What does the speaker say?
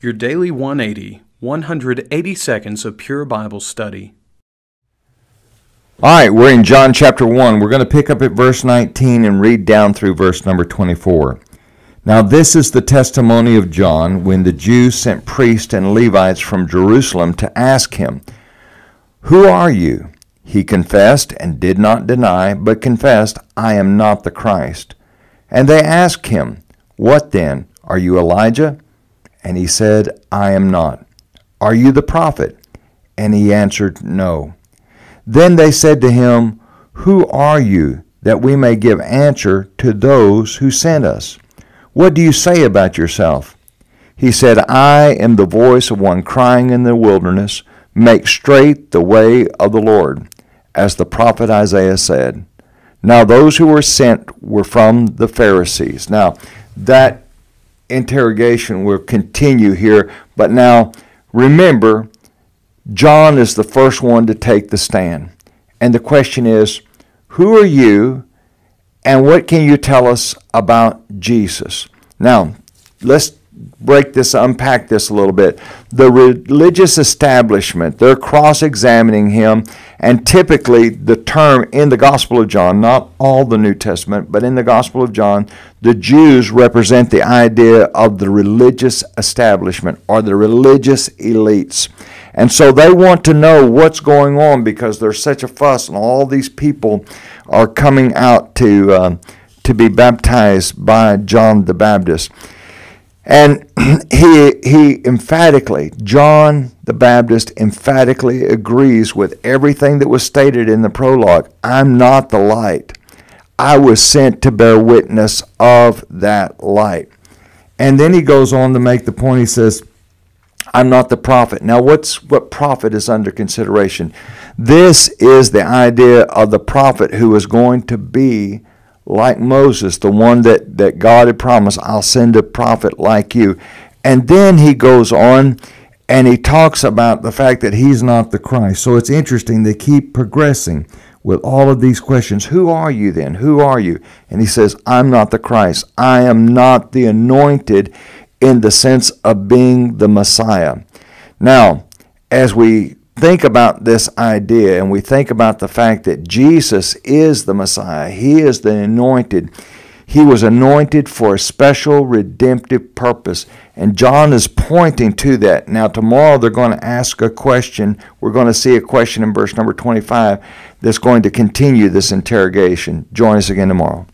Your Daily 180, 180 seconds of pure Bible study. All right, we're in John chapter 1. We're going to pick up at verse 19 and read down through verse number 24. Now this is the testimony of John when the Jews sent priests and Levites from Jerusalem to ask him, "Who are you?" He confessed and did not deny, but confessed, "I am not the Christ." And they asked him, "What then? Are you Elijah?" And he said, "I am not." "Are you the prophet?" And he answered, "No." Then they said to him, "Who are you, that we may give answer to those who sent us? What do you say about yourself?" He said, "I am the voice of one crying in the wilderness, 'Make straight the way of the Lord,' as the prophet Isaiah said." Now those who were sent were from the Pharisees. Now that interrogation will continue here, but now remember, John is the first one to take the stand. And the question is, who are you and what can you tell us about Jesus? Now, let's unpack this a little bit. The religious establishment, they're cross-examining him, and typically the term in the Gospel of John, not all the New Testament, but in the Gospel of John, the Jews represent the idea of the religious establishment or the religious elites. And so they want to know what's going on because there's such a fuss and all these people are coming out to be baptized by John the Baptist. And he emphatically, John the Baptist emphatically agrees with everything that was stated in the prologue. I'm not the light. I was sent to bear witness of that light. And then he goes on to make the point, he says, I'm not the prophet. Now what prophet is under consideration? This is the idea of the prophet who is going to be like Moses, the one that God had promised, I'll send a prophet like you. And then he goes on and he talks about the fact that he's not the Christ. So it's interesting, they keep progressing with all of these questions. Who are you then? Who are you? And he says, I'm not the Christ. I am not the anointed in the sense of being the Messiah. Now, as we think about this idea and we think about the fact that Jesus is the Messiah, he is the anointed, he was anointed for a special redemptive purpose, and John is pointing to that. Now tomorrow they're going to ask a question. We're going to see a question in verse number 25 that's going to continue this interrogation. Join us again tomorrow.